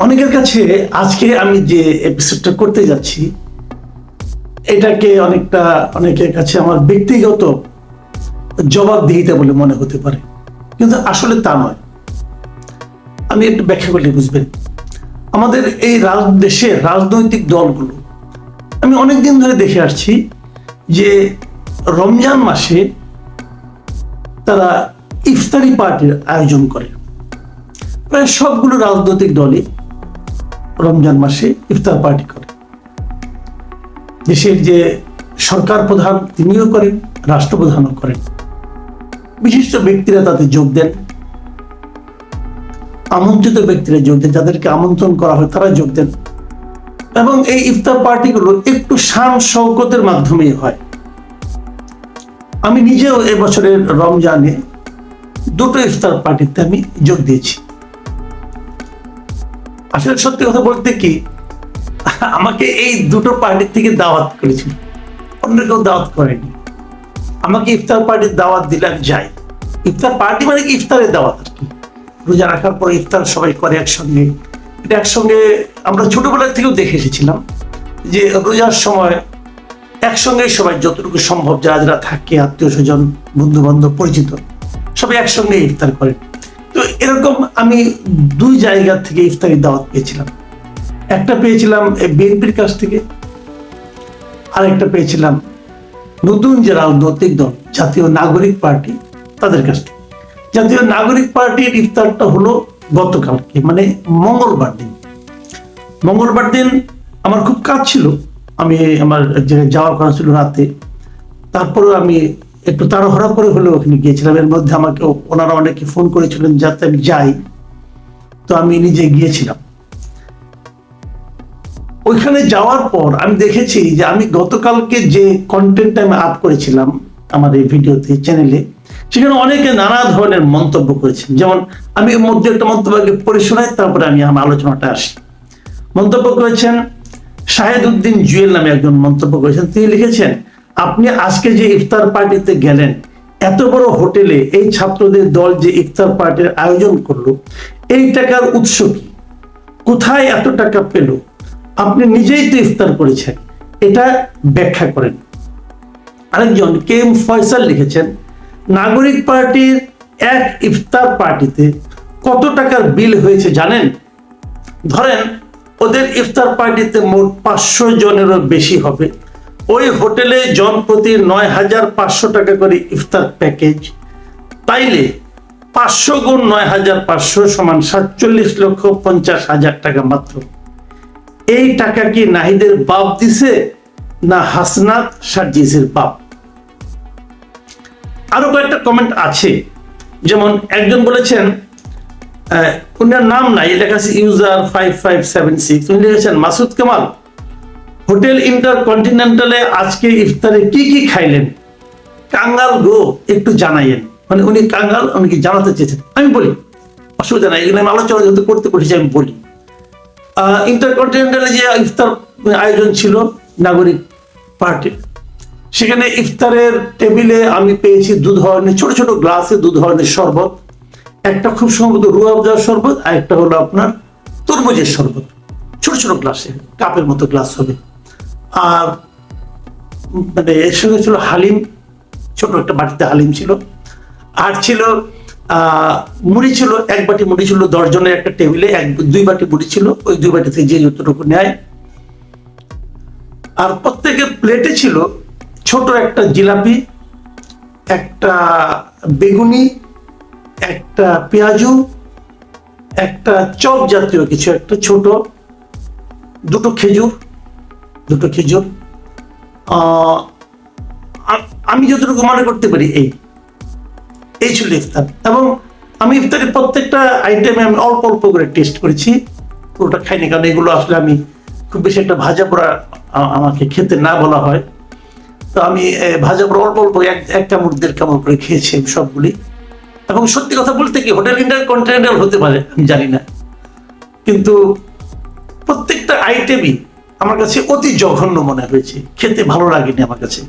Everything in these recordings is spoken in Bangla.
অনেকের কাছে আজকে আমি যে এপিসোডটা করতে যাচ্ছি এটাকে অনেকের কাছে আমার ব্যক্তিগত জবাবদিহিতা বলে মনে হতে পারে, কিন্তু আসলে তা নয়। আমি একটু ব্যাখ্যা করলে বুঝবেন। আমাদের এই দেশের রাজনৈতিক দলগুলো আমি অনেকদিন ধরে দেখে আসছি যে রমজান মাসে তারা ইফতারি পার্টির আয়োজন করে। প্রায় সবগুলো রাজনৈতিক দলই রমজান মাসে ইফতার পার্টি করে। দেশের যে সরকার প্রধান তিনিও করেন, রাষ্ট্রপ্রধানও করেন, বিশিষ্ট ব্যক্তিরা তাতে যোগ দেন, আমন্ত্রিত ব্যক্তিরা যোগ দেন, যাদেরকে আমন্ত্রণ করা হয় তারা যোগ দেন। এবং এই ইফতার পার্টিগুলো একটু শান শৌকতের মাধ্যমেই হয়। আমি নিজেও এবছরের রমজানে দুটো ইফতার পার্টিতে আমি যোগ দিয়েছি। আসলে সত্যি কথা বলতে কি, আমাকে এই দুটো পার্টি থেকে দাওয়াত করেছিল, অন্য কেউ দাওয়াত করেনি। আমাকে ইফতার পার্টির দাওয়াত দিলে আমি যাই। ইফতার পার্টি মানে কি ইফতারের দাওয়াত আর কি। রোজা রাখার পরে ইফতার সবাই করে একসঙ্গে। এটা একসঙ্গে আমরা ছোটবেলা থেকেও দেখে এসেছিলাম যে রোজার সময় একসঙ্গে সবাই যতটুকু সম্ভব যারা যারা থাকে, আত্মীয় স্বজন, বন্ধু বান্ধব, পরিচিত, সবাই একসঙ্গে ইফতার করে। তো এরকম আমি দুই জায়গা থেকে ইফতারি দাওয়াত পেয়েছিলাম। একটা পেয়েছিলাম বিএনপির কাছ থেকে, আর একটা পেয়েছিলাম নতুন যে রাজনৈতিক দল জাতীয় নাগরিক পার্টি তাদের কাছ থেকে। জাতীয় নাগরিক পার্টির ইফতারটা হলো গতকালকে, মানে মঙ্গলবার দিন। মঙ্গলবার দিন আমার খুব কাজ ছিল, আমার এক জায়গায় যাওয়ার কথা ছিল রাতে। তারপরেও আমি একটু তাড়াহুড়া করে হলেও ওখানে গিয়েছিলাম। এর মধ্যে আমাকে ওনারা অনেকে ফোন করেছিলেন যাতে আমি যাই, তো আমি নিজে গিয়েছিলাম। ওইখানে যাওয়ার পর আমি দেখেছি যে আমি গতকালকে যে কন্টেন্ট আমি আপ করেছিলাম আমার এই ভিডিওতে, চ্যানেলে, সেখানে অনেকে নানা ধরনের মন্তব্য করেছেন। যেমন আমি এর মধ্যে একটা মন্তব্য পড়ে শোনাই, তারপরে আমি আমার আলোচনাটা আসি। মন্তব্য করেছেন শাহেদ উদ্দিন জুয়েল নামে একজন মন্তব্য করেছেন। তিনি লিখেছেন, আপনি আজকে যে ইফতার পার্টিতে গেলেন, এত বড় হোটেলে এই ছাত্রদের দল যে ইফতার পার্টির আয়োজন করলো, এই টাকার উৎস কি? কোথায় এত টাকা পেল? আপনি নিজেই তো ইফতার করেছেন, এটা ব্যাখ্যা করেন। আরেকজন কে এম ফয়সাল লিখেছেন, নাগরিক পার্টির এক ইফতার পার্টিতে কত টাকার বিল হয়েছে জানেন? ধরেন ওদের ইফতার পার্টিতে মোট 500 জনেরও বেশি হবে। ওই হোটেলে জন প্রতি 9,500 টাকা করে ইফতার প্যাকেজ। তাইলে 500 গুণ 9,500 সমান 47,50,000 টাকা মাত্র। এই টাকা কি নাহিদের বাপ দিছে না হাসনাত সার্জিসের বাপ? আরো কয়েকটা কমেন্ট আছে। যেমন একজন বলেছেন, উনার নাম নাই, লেখা আছে ইউজার 5576, উনি লিখেছেন, মাসুদ কামাল, হোটেল ইন্টারকন্টিনেন্টালে আজকে ইফতারে কি কি খাইলেন? কাঙ্গাল গো, একটু জানাইয়েন। মানে উনি কাঙ্গাল, উনি জানাতে চেয়েছেন। আমি বলি অসুবিধা নাই, এগুলো আমি আলোচনা যদি করতে বসেছি আমি বলি। ইন্টারকন্টিনেন্টালে যে ইফতার আয়োজন ছিল নাগরিক পার্টির, সেখানে ইফতারের টেবিলে আমি পেয়েছি দু ধরনের ছোট ছোট গ্লাসে দু ধরনের শরবত। একটা খুব সম্ভবত রুয়াবজার শরবত, আর একটা হলো আপনার তরমুজের শরবত। ছোট ছোট গ্লাসে, কাপের মতো গ্লাস হবে। আর মানে এর সঙ্গে ছিল হালিম, ছোট একটা বাটিতে হালিম ছিল। আর ছিল মুড়ি ছিল, এক বাটি মুড়ি ছিল। 10 জনের একটা টেবিলে 2 বাটি মুড়ি ছিল, ওই 2 বাটিতে যে যতটুকু নেয়। আর প্রত্যেকের প্লেটে ছিল ছোট একটা জিলাপি, একটা বেগুনি, একটা পেঁয়াজু, একটা চপ জাতীয় কিছু একটা ছোট, দুটো খেজুর। আমি যতটুকু মনে করতে পারি এই ছিল ইফতার। এবং আমি ইফতারের প্রত্যেকটা আইটেমে আমি অল্প অল্প করে টেস্ট করেছি, পুরোটা খাইনি, কারণ এগুলো আসলে আমি খুব বেশি একটা ভাজা পোড়া আমাকে খেতে না বলা হয়। তো আমি ভাজা পোড়া অল্প অল্প 1 কামড় 1.5 কামড় করে খেয়েছি সবগুলি। এবং সত্যি কথা বলতে কি, হোটেল ইন্টারকন্টিনেন্টাল হতে পারে, আমি জানি না, কিন্তু প্রত্যেকটা আইটেমই আমার কাছে অতি জঘন্য মনে হয়েছে, খেতে ভালো লাগেনি আমার কাছে।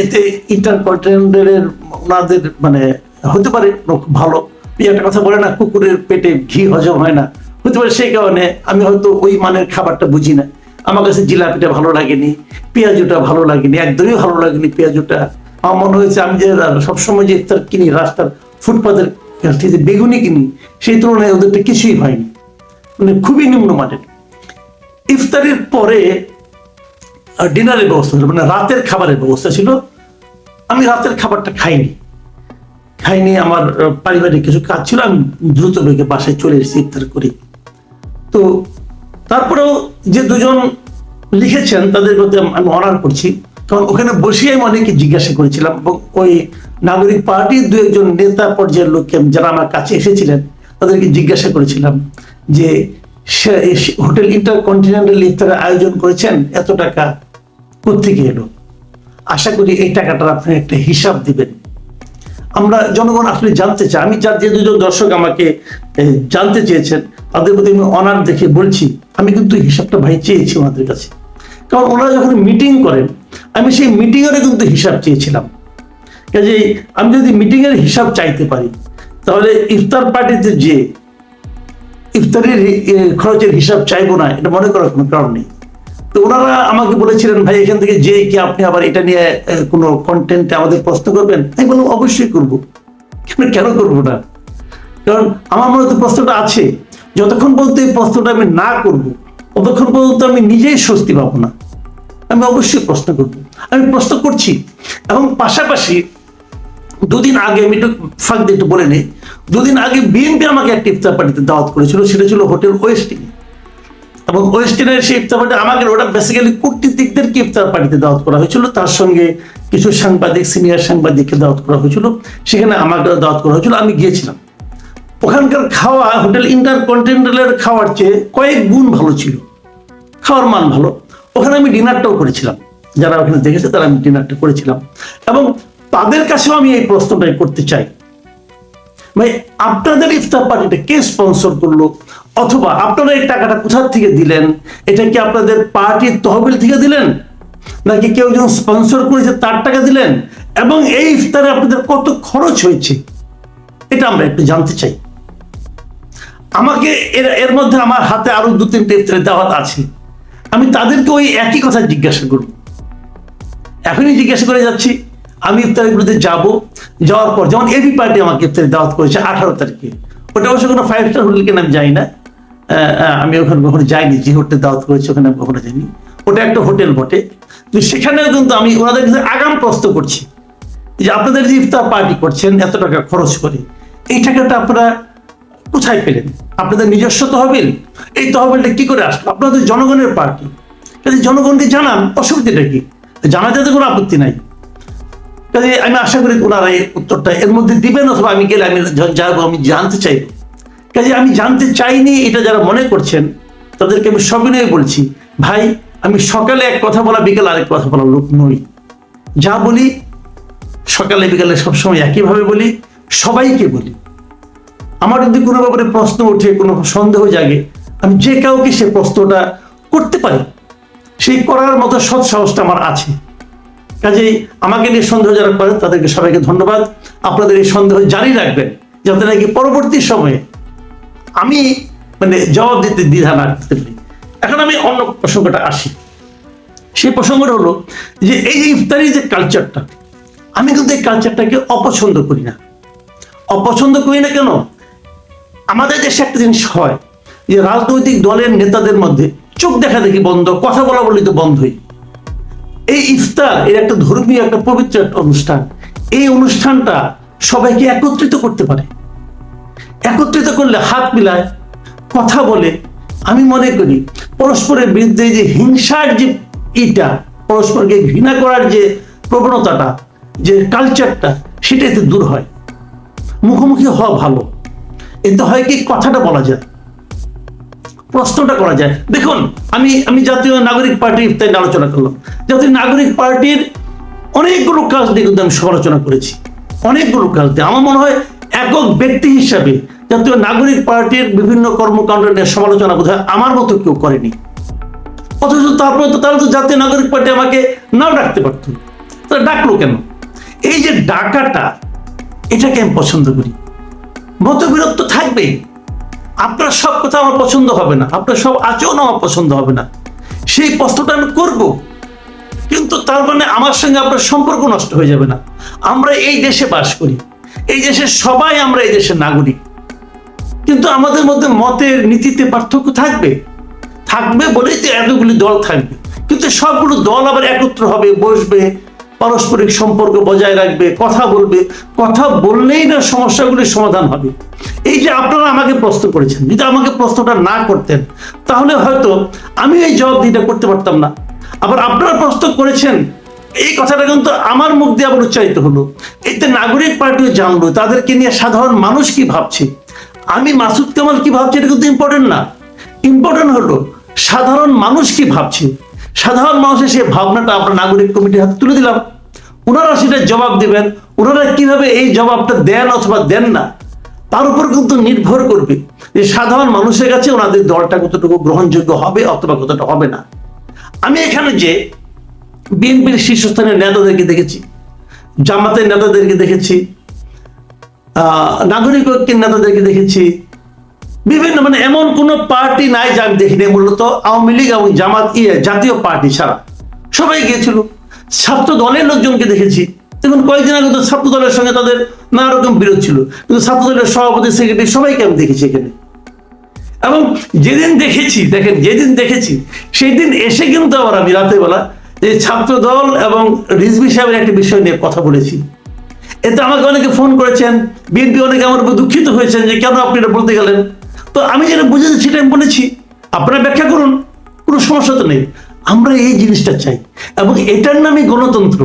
এতে ইন্টারকন্টিনেন্টালের ওনাদের মানে হতে পারে ভালো, একটা কথা বলে না, কুকুরের পেটে ঘি হজম হয় না, হতে পারে সেই কারণে আমি হয়তো ওই মানের খাবারটা বুঝি না। আমার কাছে জিলাপিটা ভালো লাগেনি, পেঁয়াজুটা ভালো লাগেনি, একদমই ভালো লাগেনি পেঁয়াজুটা। আমার মনে হয়েছে আমি যে সবসময় যে ইফতার কিনি রাস্তার ফুটপাতের যে বেগুনি কিনি, সেই তুলনায় ওদেরটা কিছুই হয়নি, মানে খুবই নিম্নমানের। ইফতারের পরে ডিনারের ব্যবস্থা ছিল, মানে রাতের খাবারের ব্যবস্থা ছিল। আমি রাতের খাবারটা খাইনি। আমার পারিবারিক কিছু কাজ ছিল, আমি দ্রুত বেগে বাসায় চলে এসেছি ইফতার করি। তো তারপরেও যে দুজন লিখেছেন তাদের প্রতি আমি অনার করছি, কারণ ওখানে বসে আমি অনেকে জিজ্ঞাসা করেছিলাম এবং ওই নাগরিক পার্টির দু একজন নেতা পর্যায়ের লোককে যারা আমার কাছে এসেছিলেন তাদেরকে জিজ্ঞাসা করেছিলাম যে হোটেল ইন্টারকন্টিনেন্টাল ইফতারের আয়োজন করেছেন, এত টাকা কোত্থেকে এলো? আশা করি এই টাকাটার আপনি একটা হিসাব দিবেন। আমরা জনগণ আসলে জানতে চাই। আমি যে দুজন দর্শক আমাকে জানতে চেয়েছেন তাদের প্রতি আমি অনার দেখে বলছি, আমি কিন্তু হিসাবটা ভাই চেয়েছি ওনাদের কাছে। কারণ ওনারা যখন মিটিং করেন আমি সেই মিটিংয়েরও কিন্তু হিসাব চেয়েছিলাম। কাজেই আমি যদি মিটিংয়ের হিসাব চাইতে পারি তাহলে ইফতার পার্টিতে যে ইফতারের খরচের হিসাব চাইবো না, এটা মনে করার কোনো কারণ নেই। তো ওনারা আমাকে বলেছিলেন ভাই এখান থেকে যে কি আপনি আবার এটা নিয়ে কোনো কন্টেন্টে আমাদের প্রশ্ন করবেন? আমি বললাম অবশ্যই করবো, কেন করবো না? কারণ আমার মনে তো প্রশ্নটা আছে। যতক্ষণ পর্যন্ত এই প্রশ্নটা আমি না করবো ততক্ষণ পর্যন্ত আমি নিজেই স্বস্তি পাবো না। আমি অবশ্যই প্রশ্ন করবো, আমি প্রশ্ন করছি। এবং পাশাপাশি দুদিন আগে আমি একটু ফাঁক দিয়ে একটু বলে নিই, দুদিন আগে বিএনপি আমাকে একটা ইফতার পার্টিতে দাওয়াত করেছিল, সেটা ছিল হোটেল ওয়েস্টিন। এবং ওয়েস্টিনের সেই ইফতার পার্টি আমাকে, ওটা বেসিক্যালি কূটনীতিকদেরকে ইফতার পার্টিতে দাওয়াত করা হয়েছিল, তার সঙ্গে কিছু সাংবাদিক, সিনিয়র সাংবাদিককে দাওয়াত করা হয়েছিল, সেখানে আমাকে দাওয়াত করা হয়েছিল, আমি গিয়েছিলাম। ওখানকার খাওয়া হোটেল ইন্টারকন্টিনেন্টালের খাওয়ার চেয়ে কয়েক গুণ ভালো ছিল, খাওয়ার মান ভালো। ওখানে আমি ডিনারটাও করেছিলাম, যারা ওখানে দেখেছে তারা আমি ডিনারটা করেছিলাম। এবং তাদের কাছেও আমি এই প্রশ্নটাই করতে চাই, ভাই আপনাদের ইফতার পার্টিটা কে স্পন্সর করলো, অথবা আপনারা এই টাকাটা কোথা থেকে দিলেন? এটা কি আপনাদের পার্টির তহবিল থেকে দিলেন, নাকি কেউ একজন স্পন্সর করেছে তার টাকা দিলেন? এবং এই ইফতারে আপনাদের কত খরচ হয়েছে এটা আমরা একটু জানতে চাই। আমাকে এর মধ্যে আমার হাতে আরো 2-3টা ইফতারের দাওয়াত আছে, আমি তাদেরকে ওই একই কথা জিজ্ঞাসা করব। এখনই জিজ্ঞাসা করে যাচ্ছি। আমি ইফতারের বিরুদ্ধে যাওয়ার পর, যেমন এবি পার্টি আমাকে ইফতারের দাওয়াত করেছে 18 তারিখে, ওটা অবশ্য কোনো 5 স্টার হোটেল কিনা আমি যাই না, আমি ওখানে কখনো যাইনি, যে হোটেল দাওয়াত করেছে ওখানে আমি কখনো যাইনি, ওটা একটা হোটেল বটে। তো সেখানেও কিন্তু আমি ওনাদের কাছে আগাম প্রশ্ন করছি যে আপনাদের যে ইফতার পার্টি করছেন এত টাকা খরচ করে, এই টাকাটা আপনারা কোথায় পেলেন? আপনাদের নিজস্ব তহবিল? এই তহবিলটা কি করে আসলো? আপনাদের জনগণের পার্টি, কাজে জনগণকে জানান, অসুবিধাটা কি? জানাতে কোনো আপত্তি নাই। কাজে আমি আশা করি ওনারা এই উত্তরটা এর মধ্যে দিবেন, অথবা আমি গেলে আমি যাবো, আমি জানতে চাইব। কাজে আমি জানতে চাইনি এটা যারা মনে করছেন তাদেরকে আমি সবিনয়ে বলছি, ভাই আমি সকালে এক কথা বলা, বিকেলে আরেক কথা বলা লোক নই। যা বলি সকালে বিকালে সবসময় একইভাবে বলি, সবাইকে বলি। আমার যদি কোনো ব্যাপারে প্রশ্ন ওঠে, কোনো সন্দেহ জাগে, আমি যে কাউকে সে প্রশ্নটা করতে পারি, সেই করার মতো সৎ সাহসটা আমার আছে। কাজেই আমাকে নিয়ে সন্দেহ যারা করেন তাদেরকে সবাইকে ধন্যবাদ। আপনাদের এই সন্দেহ জারি রাখবেন, যাতে নাকি পরবর্তী সময়ে আমি জবাব দিতে দ্বিধা না করতে পারি। এখন আমি অন্য প্রসঙ্গটা আসি। সেই প্রসঙ্গটা হলো যে এই যে ইফতারি যে কালচারটা, আমি কিন্তু এই কালচারটাকে অপছন্দ করি না। অপছন্দ করি না কেন? আমাদের দেশে একটা জিনিস হয় যে রাজনৈতিক দলের নেতাদের মধ্যে চোখ দেখা দেখি বন্ধ, কথা বলা বলি তো বন্ধই। এই ইফতার এর একটা ধর্মীয়, একটা পবিত্র একটা অনুষ্ঠান। এই অনুষ্ঠানটা সবাইকে একত্রিত করতে পারে। একত্রিত করলে হাত মিলায়, কথা বলে। আমি মনে করি পরস্পরের বিরুদ্ধে যে হিংসার যে পরস্পরকে ঘৃণা করার যে প্রবণতাটা, যে কালচারটা, সেটা এতে দূর হয়। মুখোমুখি হওয়া ভালো, এতে হয় কি কথাটা বলা যায়, প্রশ্নটা করা যায়। দেখুন আমি জাতীয় নাগরিক পার্টির ইফতার নিয়ে আলোচনা করলাম। জাতীয় নাগরিক পার্টির অনেকগুলো কাজ নিয়ে কিন্তু আমি সমালোচনা করেছি, অনেকগুলো কাজ দিয়ে। আমার মনে হয় একক ব্যক্তি হিসাবে জাতীয় নাগরিক পার্টির বিভিন্ন কর্মকাণ্ড নিয়ে সমালোচনা বোধহয় আমার মতো কেউ করেনি। অথচ তারপরে তো তারা তো জাতীয় নাগরিক পার্টি আমাকে নাও ডাকতে পারতো, তারা ডাকলো কেন? এই যে ডাকাটা, এটাকে আমি পছন্দ করি। মতবিরোধ তো থাকবেই, আপনার সব কথা আমার পছন্দ হবে না, আপনার সব আচরণ আমার পছন্দ হবে না, সেই প্রশ্নটা আমি করব, কিন্তু তার মানে আমার সঙ্গে আপনার সম্পর্ক নষ্ট হয়ে যাবে না। আমরা এই দেশে বাস করি, এই দেশের সবাই আমরা এই দেশের নাগরিক, কিন্তু আমাদের মধ্যে মতের নীতিতে পার্থক্য থাকবে, থাকবে বলেই তো এতগুলি দল থাকবে, কিন্তু সবগুলো দল আবার একত্র হবে, বসবে, পারস্পরিক সম্পর্ক বজায় রাখবে, কথা বলবে, কথা বললেই না সমস্যাগুলির সমাধান হবে। এই যে আপনারা আমাকে প্রশ্ন করেছেন, যদি আমাকে প্রশ্নটা না করতেন তাহলে হয়তো আমি এই জবাবদিহিটা করতে পারতাম না। আবার আপনারা প্রশ্ন করেছেন, এই কথাটা কিন্তু আমার মুখ দিয়ে আবার উচ্চারিত হলো, এতে নাগরিক পার্টিও জানলো তাদেরকে নিয়ে সাধারণ মানুষ কি ভাবছে। আমি মাসুদ কামাল কি ভাবছি এটা কিন্তু ইম্পর্টেন্ট না, ইম্পর্টেন্ট হলো সাধারণ মানুষ কি ভাবছে। সাধারণ মানুষের সেই ভাবনাটা আমরা নাগরিক কমিটির হাতে তুলে দিলাম, ওনারা সেটা জবাব দেবেন। ওনারা কিভাবে এই জবাবটা দেন অথবা দেন না তার উপর কিন্তু নির্ভর করবে যে সাধারণ মানুষের কাছে ওনাদের দলটা কতটুকু গ্রহণযোগ্য হবে অথবা কতটা হবে না। আমি এখানে যে বিএনপির শীর্ষস্থানীয় নেতাদেরকে দেখেছি, জামাতের নেতাদেরকে দেখেছি, নাগরিক ঐক্যের নেতাদেরকে দেখেছি, বিভিন্ন মানে এমন কোন পার্টি নাই যা আমি দেখিনি, মূলত আওয়ামী লীগ এবং জামাত জাতীয় পার্টি ছাড়া সবাই গিয়েছিল। ছাত্র দলের লোকজনকে দেখেছি, দেখুন কয়েকদিন আগে তো ছাত্র দলের সঙ্গে তাদের নানা রকম বিরোধ ছিল, কিন্তু ছাত্র দলের সভাপতি সেক্রেটারি সবাইকে আমি দেখেছি এখানে। এবং যেদিন দেখেছি, দেখেন যেদিন দেখেছি সেই দিন এসে কিন্তু আবার আমি রাতের বেলা যে ছাত্র দল এবং রিজভী সাহেবের একটা বিষয় নিয়ে কথা বলেছি। এতে আমাকে অনেকে ফোন করেছেন, বিএনপি অনেকে আমার উপর দুঃখিত হয়েছেন যে কেন আপনি এটা বলতে গেলেন। তো আমি যেটা বুঝেছি সেটা আমি বলেছি, আপনারা ব্যাখ্যা করুন, কোনো সমস্যা তো নেই। আমরা এই জিনিসটা চাই এবং এটার নামই গণতন্ত্র,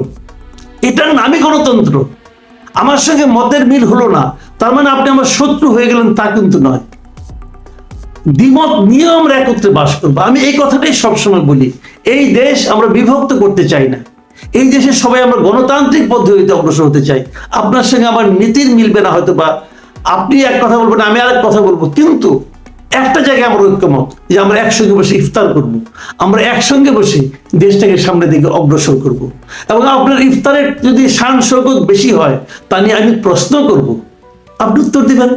এটার নামই গণতন্ত্র। আমার সঙ্গে মতের মিল হলো না তার মানে আপনি আমার শত্রু হয়ে গেলেন তা কিন্তু নয়। দ্বিমত নিয়েও আমরা একত্রে বাস করবো। আমি এই কথাটাই সবসময় বলি, এই দেশ আমরা বিভক্ত করতে চাই না, এই দেশে সবাই আমরা গণতান্ত্রিক পদ্ধতিতে অগ্রসর হতে চাই। আপনার সঙ্গে আমার নীতির মিলবে না হয়তো, বা আপনি এক কথা বলবেন আমি আরেক কথা বলবো, কিন্তু একটা জায়গায় আমরা ঐক্যমত যে আমরা একসঙ্গে বসে ইফতার করব, আমরা একসঙ্গে বসে দেশটাকে সামনের দিকে অগ্রসর করব। এবং আপনার ইফতারের যদি শান শৌকত বেশি হয় তা নিয়ে আমি প্রশ্ন করব, আপনি উত্তর দিবেন।